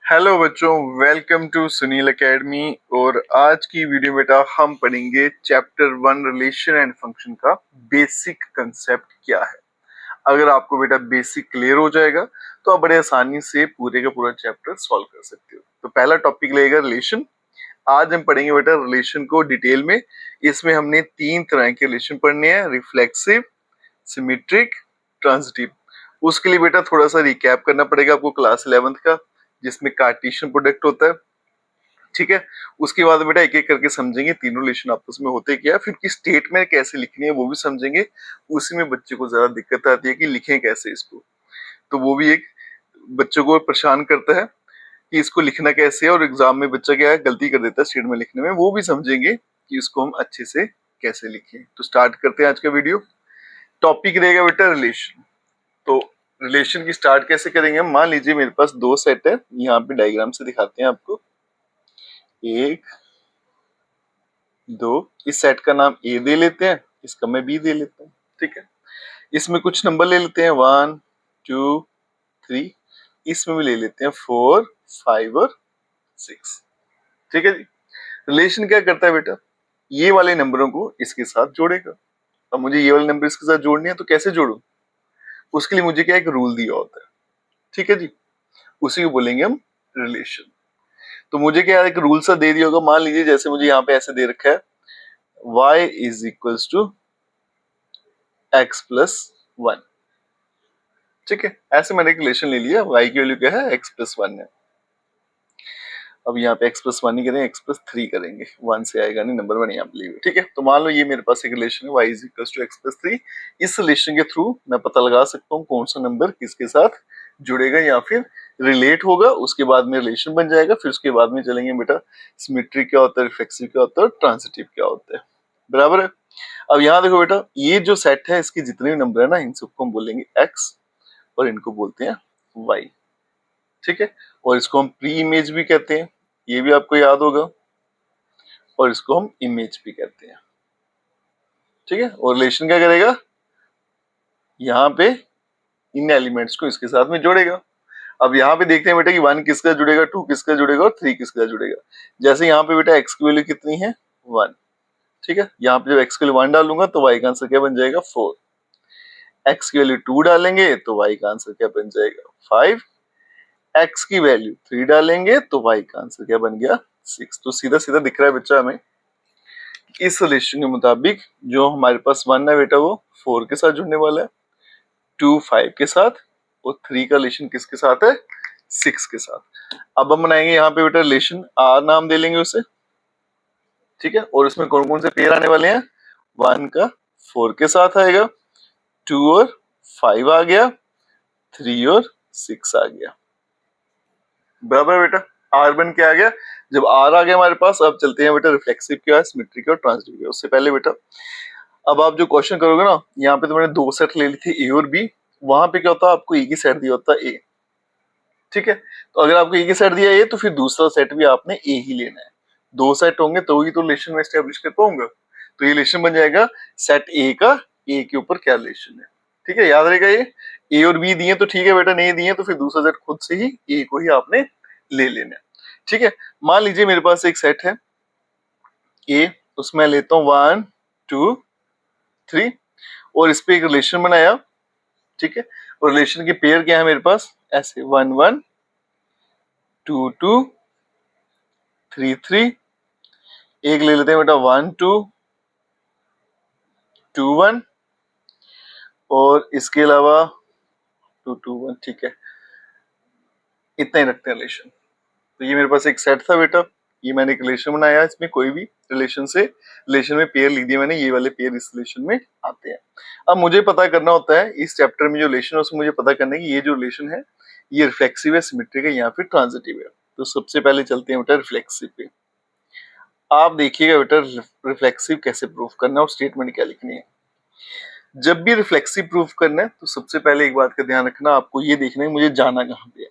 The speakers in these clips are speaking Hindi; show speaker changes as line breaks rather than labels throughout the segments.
हेलो बच्चों, वेलकम टू सुनील एकेडमी। और आज की वीडियो बेटा हम पढ़ेंगे चैप्टर 1 रिलेशन एंड फंक्शन का बेसिक कंसेप्ट क्या है। अगर आपको बेटा बेसिक क्लियर हो जाएगा तो आप बड़े आसानी से पूरे का पूरा चैप्टर सॉल्व कर सकते हो। तो पहला टॉपिक लेगा रिलेशन। आज हम पढ़ेंगे बेटा रिलेशन को डिटेल में। इसमें हमने 3 तरह के रिलेशन पढ़ने हैं, रिफ्लेक्सिव, सिमेट्रिक, ट्रांजिटिव। उसके लिए बेटा थोड़ा सा रिकैप करना पड़ेगा आपको क्लास 11th का, जिसमें कार्टेशियन प्रोडक्ट होता है। ठीक है, उसके बाद बेटा एक एक करके समझेंगे तीनों रिलेशन आपस में होते क्या है, फिर की स्टेटमेंट कैसे लिखनी है वो भी समझेंगे। उसी में बच्चे को ज्यादा दिक्कत आती है कि लिखें कैसे इसको, तो वो भी एक बच्चों को परेशान करता है कि इसको लिखना कैसे है, और एग्जाम में बच्चा क्या है गलती कर देता है स्टेटमेंट लिखने में। वो भी समझेंगे कि इसको हम अच्छे से कैसे लिखें। तो स्टार्ट करते हैं आज का वीडियो। टॉपिक रहेगा बेटा रिलेशन। तो रिलेशन की स्टार्ट कैसे करेंगे? मान लीजिए मेरे पास 2 सेट है, यहाँ पे डायग्राम से दिखाते हैं आपको। 1 2, इस सेट का नाम ए दे लेते हैं, इसका मैं बी दे लेता हूँ। ठीक है, इसमें कुछ नंबर ले लेते हैं 1 2 3, इसमें भी ले लेते हैं 4 5 और 6। ठीक है जी। रिलेशन क्या करता है बेटा, ये वाले नंबरों को इसके साथ जोड़ेगा। अब मुझे ये वाले नंबर इसके साथ जोड़ने हैं, तो कैसे जोड़ू? उसके लिए मुझे क्या एक रूल दिया होता है। ठीक है जी, उसी को बोलेंगे हम रिलेशन। तो मुझे क्या एक रूल सा दे दिया होगा। मान लीजिए जैसे मुझे यहाँ पे ऐसे दे रखा है y is equals to x plus 1। ठीक है, ऐसे मैंने एक रिलेशन ले लिया, y की वैल्यू क्या है x प्लस 1 है। अब यहाँ पे x प्लस 1 नहीं करेंगे, x प्लस 3 करेंगे, 1 से आएगा नहीं, नंबर 1 यहाँ पे लिए। ठीक है, तो मान लो ये मेरे पास एक रिलेशन है y is equals to x plus 3। इस रिलेशन के थ्रू मैं पता लगा सकता हूँ कौन सा नंबर किसके साथ जुड़ेगा या फिर रिलेट होगा। उसके बाद में रिलेशन बन जाएगा। फिर उसके बाद में चलेंगे बेटा सिमेट्रिक क्या होता है, रिफ्लेक्सिव क्या होता है, ट्रांजिटिव क्या होता है। बराबर है। अब यहाँ देखो बेटा, ये जो सेट है इसके जितने भी नंबर है ना, इन सबको हम बोलेंगे x और इनको बोलते हैं y। ठीक है, और इसको हम प्री इमेज भी कहते हैं, ये भी आपको याद होगा, और इसको हम इमेज भी कहते हैं। ठीक है, और रिलेशन क्या करेगा, यहाँ पे इन एलिमेंट्स को इसके साथ में जोड़ेगा। अब यहाँ पे देखते हैं बेटा कि 1 किसका जुड़ेगा, 2 किसका जुड़ेगा और 3 किसका जुड़ेगा। जैसे यहाँ पे बेटा x की वैल्यू कितनी है 1। ठीक है, यहाँ पे जब x की वैल्यू 1 डालूंगा तो y का आंसर क्या बन जाएगा 4। x की वैल्यू 2 डालेंगे तो y का आंसर क्या बन जाएगा 5। x की वैल्यू 3 डालेंगे तो y का आंसर क्या बन गया 6। तो सीधा सीधा दिख रहा है बच्चा हमें, इस रिलेशन के मुताबिक जो हमारे पास 1 है बेटा वो 4 के साथ जुड़ने वाला है, 2 5 के साथ, और 3 का रिलेशन किसके साथ है 6 के साथ। अब हम बनाएंगे यहाँ पे बेटा रिलेशन, r नाम दे लेंगे उसे। ठीक है, और इसमें कौन कौन से पेयर आने वाले हैं, 1 का 4 के साथ आएगा, 2 और 5 आ गया, 3 और 6 आ गया। बराबर बेटा, आर बन के आ गया। जब आर आ गया हमारे पास, अब चलते हैं बेटा रिफ्लेक्सिव क्या है, सिमेट्रिक और ट्रांजिटिव क्या है। उससे पहले बेटा अब आप जो क्वेश्चन करोगे ना, यहाँ पे तो मैंने 2 सेट ले ली थी ए और बी। वहां पे क्या होता है, आपको एक ही सेट दिया होता है ए। ठीक है, तो अगर आपको एक ही सेट दिया ए तो फिर दूसरा सेट भी आपने ए ही लेना है। 2 सेट होंगे तो ही तो रिलेशन में एस्टेब्लिश कर पाऊंगा। तो ये रिलेशन बन जाएगा सेट ए का ए के ऊपर क्या रिलेशन है। ठीक है, याद रहेगा ये। ए और बी दिए तो ठीक है बेटा, नहीं दिए तो फिर दूसरा सेट खुद से ही ए को ही आपने ले लेना है। ठीक है, मान लीजिए मेरे पास एक सेट है ए, उसमें लेता हूँ 1 2 3, और इस पे एक रिलेशन बनाया। ठीक है, और रिलेशन के पेयर क्या है मेरे पास, ऐसे 1 1 2 2 3 3। एक ले लेते हैं बेटा 1 2 2 1, और इसके अलावा 2 2 1। ठीक है, इतना ही रखते हैं रिलेशन। तो ये मेरे पास एक सेट था बेटा, ये मैंने एक रिलेशन बनाया, इसमें कोई भी रिलेशन से रिलेशन में पेयर लिख दिए मैंने, ये वाले पेयर इस रिलेशन में आते हैं। अब मुझे पता करना होता है इस चैप्टर में जो रिलेशन है उसमें मुझे पता करना है कि ये जो रिलेशन है ये रिफ्लेक्सिव है, सिमेट्रिक है या फिर ट्रांजिटिव है। तो सबसे पहले चलते हैं बेटा रिफ्लेक्सिव पे। आप देखिएगा बेटा रिफ्लेक्सिव कैसे प्रूफ करना है और स्टेटमेंट क्या लिखनी है। जब भी रिफ्लेक्सिव प्रूफ करना है तो सबसे पहले एक बात का ध्यान रखना, आपको ये देखना है मुझे जाना कहाँ पे है।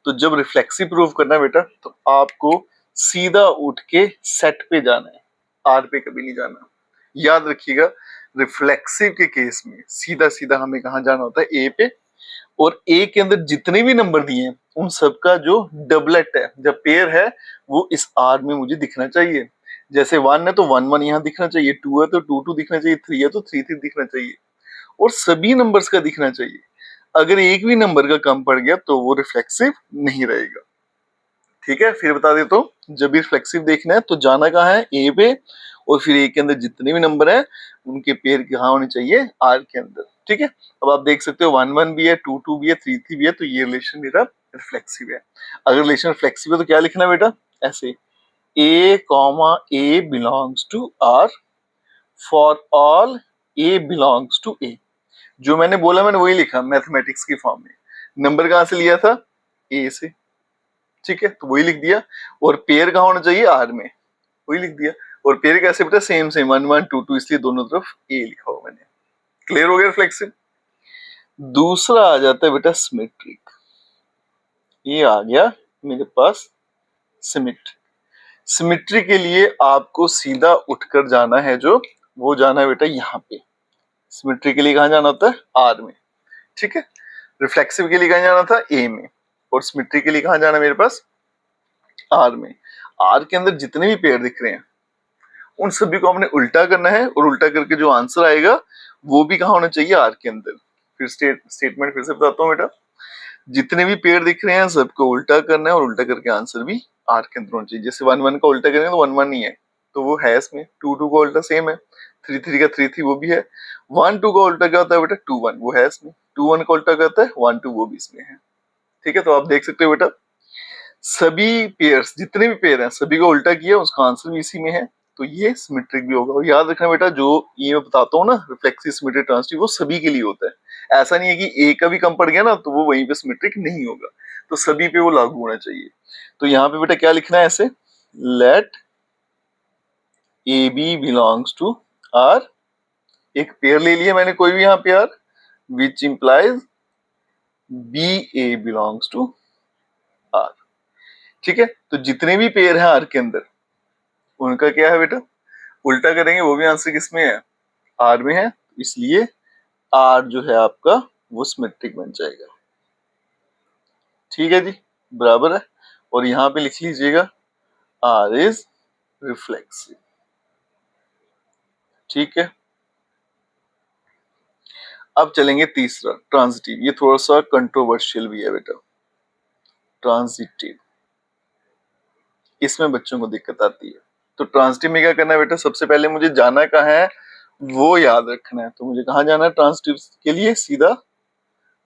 तो जब रिफ्लेक्सिव प्रूफ करना है बेटा तो आपको सीधा उठ के सेट पे जाना है, आर पे कभी नहीं जाना। याद रखिएगा, रिफ्लेक्सिव के केस में सीधा सीधा हमें कहाँ जाना होता है, ए पे, और ए के अंदर जितने भी नंबर दिए हैं उन सबका जो डबलेट है, जब पेयर है, वो इस आर में मुझे दिखना चाहिए। जैसे 1 है तो 1 1 यहाँ दिखना चाहिए, 2 है तो 2 2 दिखना चाहिए, 3 है तो 3 3 दिखना चाहिए, और सभी नंबर्स का दिखना चाहिए। अगर एक भी नंबर का कम पड़ गया तो वो रिफ्लेक्सिव नहीं रहेगा। ठीक है, फिर बता देता हूँ, जब भी रिफ्लेक्सिव देखना है तो जाना कहाँ है, ए पे, और फिर ए के अंदर जितने भी नंबर है उनके पेयर कहाँ होने चाहिए, आर के अंदर। ठीक है, अब आप देख सकते हो 1 1 भी है, 2 2 भी है, 3 3 भी है, तो ये रिलेशन मेरा रिफ्लेक्सिव है। अगर रिलेशन रिफ्लेक्सिव है तो क्या लिखना बेटा, ऐसे A comma A belongs to R for all A belongs to A. जो मैंने बोला मैंने वही लिखा मैथमेटिक्स की फॉर्म में। नंबर कहां से लिया था, ए से। ठीक है, तो वही लिख दिया, और पेयर कहां होना चाहिए, आर में, वही लिख दिया। और पेयर कैसे बेटा, सेम सेम 1 1 2 2, इसलिए दोनों तरफ ए लिखा हुआ मैंने। क्लियर हो गया रिफ्लेक्सिव। दूसरा आ जाता है बेटा सिमेट्रिक। ये आ गया मेरे पास सिमेट्रिक। सिमेट्री के लिए आपको सीधा उठकर जाना है, जो वो जाना है बेटा यहाँ पे। सिमेट्री के लिए कहां जाना होता है, आर में। ठीक है, रिफ्लेक्सिव के लिए कहां जाना था, ए में, और सिमेट्री के लिए कहां जाना मेरे पास, आर में। आर के अंदर जितने भी पेयर दिख रहे हैं उन सभी को हमने उल्टा करना है, और उल्टा करके जो आंसर आएगा वो भी कहां होना चाहिए, आर के अंदर। फिर स्टेटमेंट फिर से बताता हूँ बेटा, जितने भी पेयर दिख रहे हैं सबको उल्टा करना है, और उल्टा करके आंसर भी आर के अंदर होना चाहिए। जैसे 1 1 का उल्टा करेंगे तो 1 1 नहीं है, तो वो है इसमें। 2 2 का उल्टा सेम है, 3 3 का 3 3 वो भी है। 1 2 का उल्टा क्या होता है बेटा, 2 1 वो है इसमें। 2 1 का उल्टा क्या होता है, 1 2 वो भी इसमें है। ठीक है, तो आप देख सकते हो बेटा सभी पेयर्स, जितने भी पेयर हैं सभी को उल्टा किया, उसका आंसर भी इसी में है, तो ये सिमेट्रिक भी होगा। और याद रखना बेटा, जो ये मैं बताता हूँ ना रिफ्लेक्सिव सिमेट्रिक ट्रांजिटिव, वो सभी के लिए होता है। ऐसा नहीं है कि ए का भी कम पड़ गया ना तो वो वहीं पे सिमेट्रिक नहीं होगा, तो सभी पे वो लागू होना चाहिए। तो यहाँ पे बेटा क्या लिखना है, ऐसे let A B belongs to R. एक पेयर ले लिया मैंने कोई भी यहाँ पे R, which implies B A belongs to R. ठीक है, तो जितने भी पेयर हैं आर के अंदर उनका क्या है बेटा, उल्टा करेंगे, वो भी आंसर किसमें है, आर में है, इसलिए आर जो है आपका वो सिमेट्रिक बन जाएगा। ठीक है जी, बराबर है। और यहां पे लिख लीजिएगा आर इज रिफ्लेक्सिव। ठीक है, अब चलेंगे तीसरा, ट्रांजिटिव। ये थोड़ा सा कंट्रोवर्शियल भी है बेटा, ट्रांजिटिव, इसमें बच्चों को दिक्कत आती है। तो ट्रांजिटिव में क्या करना है बेटा, सबसे पहले मुझे जाना कहाँ है वो याद रखना है। तो मुझे कहाँ जाना है ट्रांजिटिव के लिए, सीधा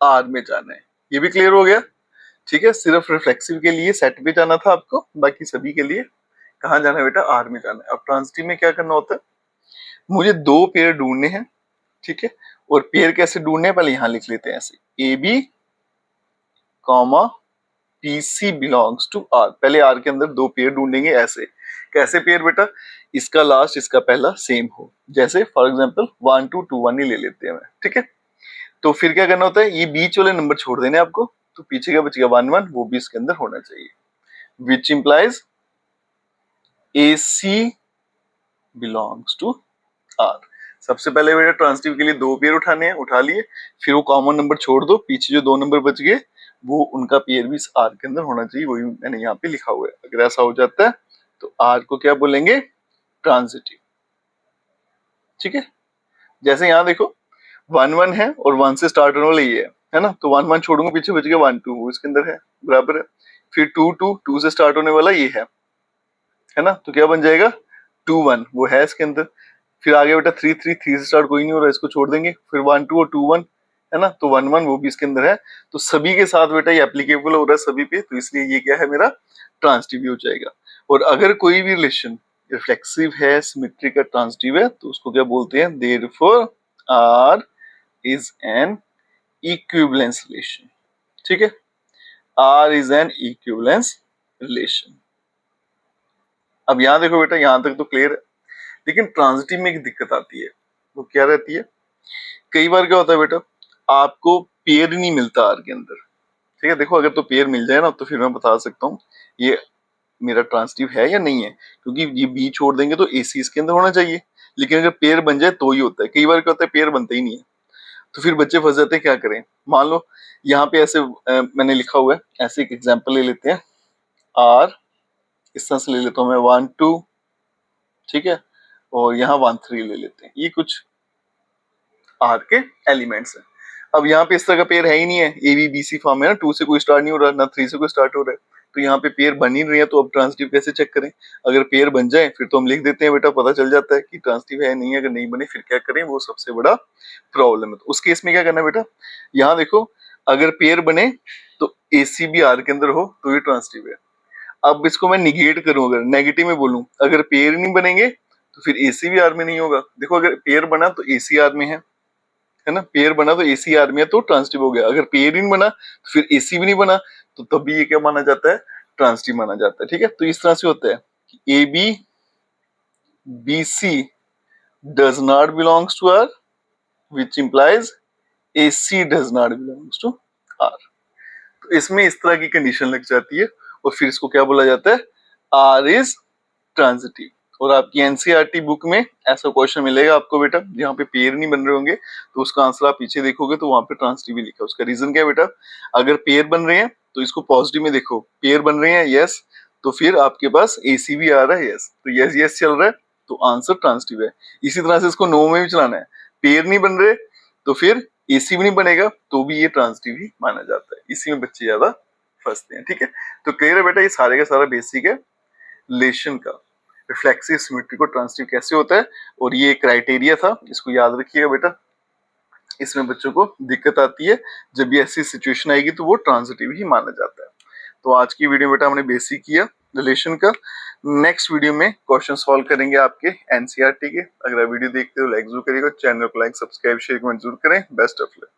आर में जाना है। ये भी क्लियर हो गया। ठीक है, सिर्फ रिफ्लेक्सिव के लिए सेट पे जाना था आपको, बाकी सभी के लिए कहाँ जाना है बेटा, आर में जाना है। अब ट्रांजिटिव में क्या करना होता है, मुझे दो पेयर ढूंढने हैं। ठीक है, और पेयर कैसे ढूंढने हैं, पहले यहां लिख लेते हैं ऐसे, A B comma P C belongs to R. पहले आर के अंदर दो पेयर ढूंढेंगे ऐसे। कैसे पेयर बेटा, इसका लास्ट इसका पहला सेम हो। जैसे फॉर एग्जाम्पल 1 2 2 1 ही ले लेते हैं। ठीक है, तो फिर क्या करना होता है, ये बीच वाले नंबर छोड़ देने आपको, तो पीछे का बचेगा 1 1, वो भी इसके अंदर होना चाहिए, which implies A C belongs to R. सबसे पहले बेटा ट्रांजिटिव के लिए दो पेयर उठाने हैं, उठा लिए, फिर वो कॉमन नंबर छोड़ दो, पीछे जो दो नंबर बच गए वो उनका पेयर भी इस आर के अंदर होना चाहिए, वही मैंने यहाँ पे लिखा हुआ है। अगर ऐसा हो जाता है तो आर को क्या बोलेंगे, ट्रांजिटिव। ठीक है, जैसे यहाँ देखो 1 1 है और 1 से स्टार्ट होने वाला ये है ना, तो 1 1 छोड़ूंगा, पीछे बच गया 1 2, वो इसके अंदर है, बराबर है। फिर 2 2 2 से स्टार्ट होने वाला ये है ना, तो क्या बन जाएगा 2 1, वो है इसके अंदर। फिर आगे बेटा 3 3, 3 से स्टार्ट कोई नहीं हो रहा, इसको छोड़ देंगे। फिर 1 2 और 2 1 है ना, तो 1 1 वो भी इसके अंदर है। तो सभी के साथ बेटा ये एप्लीकेबल हो रहा है सभी पे, तो इसलिए ये क्या है मेरा ट्रांजिटिव हो जाएगा। और अगर कोई भी रिलेशन रिफ्लेक्सिव है, सिमेट्रिक है, ट्रांजिटिव है, तो उसको क्या बोलते हैं, therefore R is an equivalence relation. ठीक है, R is an equivalence relation. अब यहां देखो बेटा, यहां तक तो क्लियर है, लेकिन ट्रांजिटिव में एक दिक्कत आती है। वो क्या रहती है, कई बार क्या होता है बेटा, आपको पेयर नहीं मिलता आर के अंदर। ठीक है, देखो अगर तो पेयर मिल जाए ना तो फिर मैं बता सकता हूँ ये मेरा ट्रांजिटिव है या नहीं है, क्योंकि ये बी छोड़ देंगे तो ए सी इसके अंदर होना चाहिए। लेकिन अगर पेयर बन जाए तो ही होता है, कई बार क्या होता है पेयर बनता ही नहीं है। तो फिर बच्चे फंस जाते हैं, क्या करें। मान लो यहाँ पे ऐसे मैंने लिखा हुआ है, ऐसे एक एग्जांपल ले लेते हैं, आर इस तरह से ले लेता हूँ मैं 1 2, ठीक है, और यहाँ 1 3 ले लेते हैं, ये कुछ आर के एलिमेंट्स हैं। अब यहाँ पे इस तरह का पेयर है ही नहीं है, A B B C form है ना, 2 से कोई स्टार्ट नहीं हो रहा, ना 3 से कोई स्टार्ट हो रहा है, तो यहाँ पे पेयर बन ही नहीं रही है, तो अब ट्रांसिटिव कैसे चेक करें। अगर पेयर बन जाए फिर तो हम लिख देते हैं बेटा, पता चल जाता है कि ट्रांसिटिव है नहीं है। अगर नहीं बने फिर क्या करें, वो सबसे बड़ा प्रॉब्लम है। तो उस केस में क्या करना है बेटा, यहाँ देखो अगर पेयर बने तो ए सी भी आर के अंदर हो तो ये ट्रांसिटिव है। अब इसको मैं निगेट करूं, अगर नेगेटिव में बोलूं, अगर पेयर नहीं बनेंगे तो फिर ए सी भी आर में नहीं होगा। देखो अगर पेयर बना तो ए सी आर में है ना, पेयर बना तो एसी आर में है तो ट्रांसिटिव हो गया। अगर पेयर ही नहीं बना तो फिर एसी भी नहीं बना, तो तब भी ये क्या माना जाता है, ट्रांसिटिव माना जाता है। ठीक है, तो इस तरह से होता है कि A B B C does not belongs to R which implies A C does not belongs to R. तो इसमें इस तरह की कंडीशन लग जाती है और फिर इसको क्या बोला जाता है, आर इज ट्रांसिटिव। और आपकी एनसीईआरटी बुक में ऐसा क्वेश्चन मिलेगा आपको बेटा, जहाँ पे पेयर नहीं बन रहे होंगे तो उसका आंसर आप पीछे देखोगे तो वहां पे ट्रांसिटिव ही लिखा है। उसका रीजन क्या है बेटा, अगर पेयर बन रहे हैं तो इसको पॉजिटिव में देखो, पेयर बन रहे हैं यस, तो फिर आपके पास एसी भी आ रहा है यस, तो यस यस चल रहा है तो आंसर ट्रांसिटिव है। इसी तरह से इसको नो में भी चलाना है, पेयर नहीं बन रहे तो फिर एसी भी नहीं बनेगा तो भी ये ट्रांसिटिव ही माना जाता है। इसी में बच्चे ज्यादा फंसते हैं। ठीक है, तो क्लियर है बेटा, ये सारे का सारा बेसिक है रिलेशन का, रिफ्लेक्सिव सिमेट्री को ट्रांसिटिव कैसे होता है, और ये क्राइटेरिया था, इसको याद रखिएगा बेटा। इसमें बच्चों को दिक्कत आती है, जब भी ऐसी सिचुएशन आएगी तो वो ट्रांसिटिव ही माना जाता है। तो आज की वीडियो बेटा हमने बेसिक किया रिलेशन का। नेक्स्ट वीडियो में क्वेश्चन सॉल्व करेंगे आपके एनसीईआरटी के। अगर आप वीडियो देखते हो लाइक जरूर करिएगा, चैनल को लाइक सब्सक्राइब शेयर कमेंट जरूर करें। Best of luck.